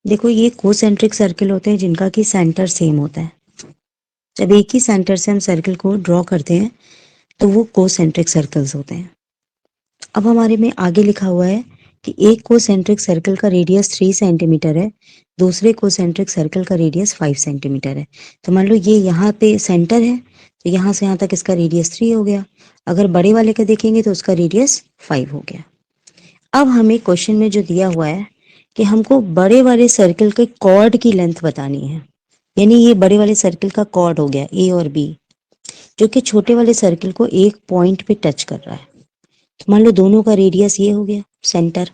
देखो ये concentric circle होते हैं जिनका कि सेंटर सेम होता है। जब एक ही सेंटर से हम सर्किल को ड्रॉ करते हैं तो वो कोसेंट्रिक सर्कल्स होते हैं। अब हमारे में आगे लिखा हुआ है कि एक कोसेंट्रिक सर्कल का रेडियस 3 सेंटीमीटर है, दूसरे कोसेंट्रिक सर्कल का रेडियस 5 सेंटीमीटर है। तो मान लो ये यहाँ पे सेंटर है, तो यहाँ से यहाँ तक इसका रेडियस 3 हो गया। अगर बड़े वाले का देखेंगे तो उसका रेडियस 5 हो गया। अब हमें क्वेश्चन में जो दिया हुआ है कि हमको बड़े वाले सर्कल के कॉर्ड की लेंथ बतानी है, यानी ये बड़े वाले सर्कल का कॉर्ड हो गया ए और बी, जो कि छोटे वाले सर्कल को एक पॉइंट पे टच कर रहा है। तो मान लो दोनों का रेडियस ये हो गया सेंटर,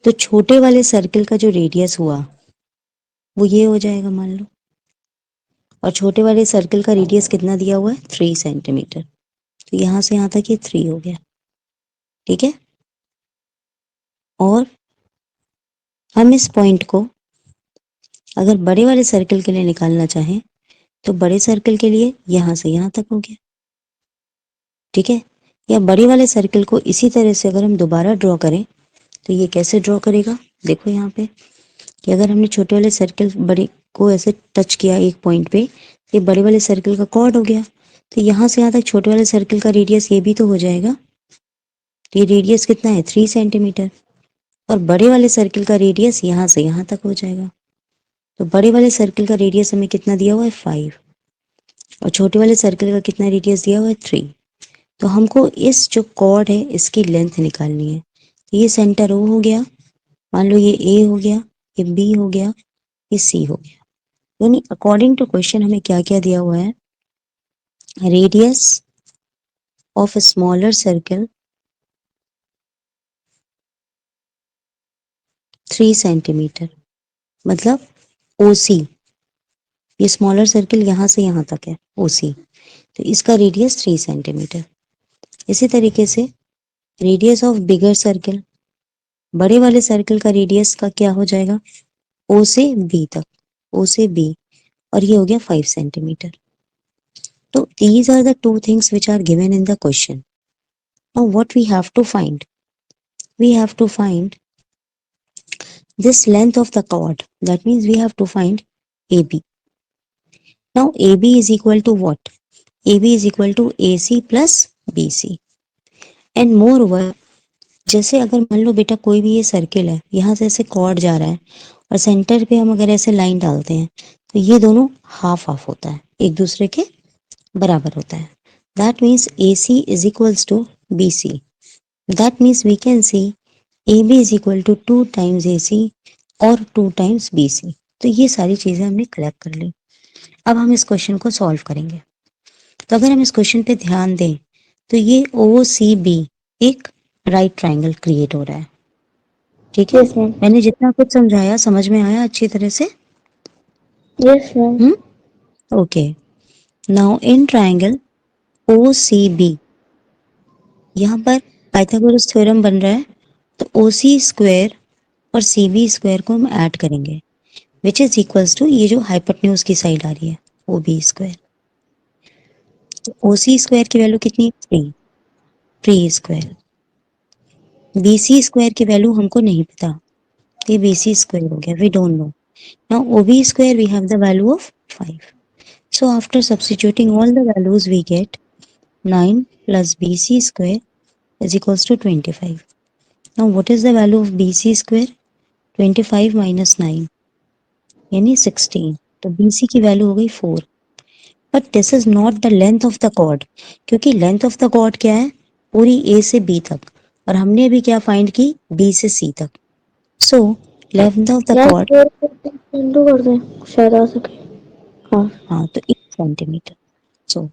तो छोटे वाले सर्कल का जो रेडियस हुआ वो ये हो जाएगा मान लो, और छोटे वाले सर्कल का रेडियस कितना दिया हुआ है 3 सेंटीमीटर, तो यहाँ से यहाँ तक ये 3 हो गया। ठीक है, और हम इस पॉइंट को अगर बड़े वाले सर्कल के लिए निकालना चाहें तो बड़े सर्कल के लिए यहाँ से यहाँ तक हो गया। ठीक है, या बड़े वाले सर्कल को इसी तरह से अगर हम दोबारा ड्रॉ करें तो ये कैसे ड्रॉ करेगा, देखो यहाँ पे कि अगर हमने छोटे वाले सर्कल बड़े को ऐसे टच किया एक पॉइंट पे, तो ये बड़े वाले सर्कल का कॉर्ड हो गया। तो यहाँ से यहाँ तक छोटे वाले सर्कल का रेडियस ये भी तो हो जाएगा। तो ये रेडियस कितना है 3 सेंटीमीटर, और बड़े वाले सर्कल का रेडियस यहाँ से यहाँ तक हो जाएगा। तो बड़े वाले सर्कल का रेडियस हमें कितना दिया हुआ है 5, और छोटे वाले सर्कल का कितना रेडियस दिया हुआ है 3। तो हमको इस जो कॉर्ड है इसकी लेंथ निकालनी है। तो ये सेंटर ओ हो गया, मान लो ये ए हो गया, ये बी हो गया, ये सी हो गया। यानी अकॉर्डिंग टू क्वेश्चन हमें क्या क्या दिया हुआ है, radius of a smaller circle 3 centimetre, मतलब ओसी, ये स्मॉलर सर्कल यहाँ से यहाँ तक है ओसी, तो इसका रेडियस 3 सेंटीमीटर। इसी तरीके से रेडियस ऑफ बिगर सर्कल, बड़े वाले सर्कल का रेडियस का क्या हो जाएगा ओ से बी तक, ओ से बी, और ये हो गया 5 सेंटीमीटर। तो these are the two things which are given in the question. Now what we have to find? We have to find this length of the chord. That means we have to find AB. Now AB is equal to what? AB is equal to AC plus BC. And moreover, जैसे अगर मान लो बेटा कोई भी ये circle है, यहाँ से ऐसे कॉर्ड जा रहा है और सेंटर पे हम अगर ऐसे लाइन डालते हैं तो ये दोनों हाफ हाफ होता है, एक दूसरे के बराबर होता है। That means AC is equals to BC. That means we can see AB is equal to 2 times AC और 2 times BC. तो ये सारी चीजें हमने कलेक्ट कर ली। अब हम इस क्वेश्चन को सॉल्व करेंगे। तो अगर हम इस क्वेश्चन पे ध्यान दें तो ये OCB एक राइट ट्राइंगल क्रिएट हो रहा है। ठीक है, Yes, ma'am. मैंने जितना कुछ समझाया समझ में आया अच्छी तरह से? Yes, ma'am. Okay, now in triangle OCB, यहाँ पर पाइथागोरस थ्योरम बन रहा है, तो OC स्क्वायर और CB स्क्वायर को हम ऐड करेंगे, विच इज इक्वल्स टू ये जो हाइपोटेन्यूज की साइड आ रही है OB स्क्वायर। तो OC स्क्वायर की वैल्यू कितनी है 3, 3 स्क्वायर। BC स्क्वायर की वैल्यू हमको नहीं पता, ये BC स्क्वायर हो गया, we don't know. Now OB square we have the value of 5. So after substituting all the values we get 9 plus BC square is equals to 25. Now what is the value of BC square? 25 minus 9 यानी 16, तो BC की value हो गई 4. But this is not the length of the chord, क्योंकि length of the chord क्या है पूरी A से B तक, और हमने अभी क्या फाइंड की B से C तक। सो लेंथ ऑफ द यार कॉर्ड, 4 कर दें शायद आ सके। हाँ हाँ तो 1 सेंटीमीटर। सो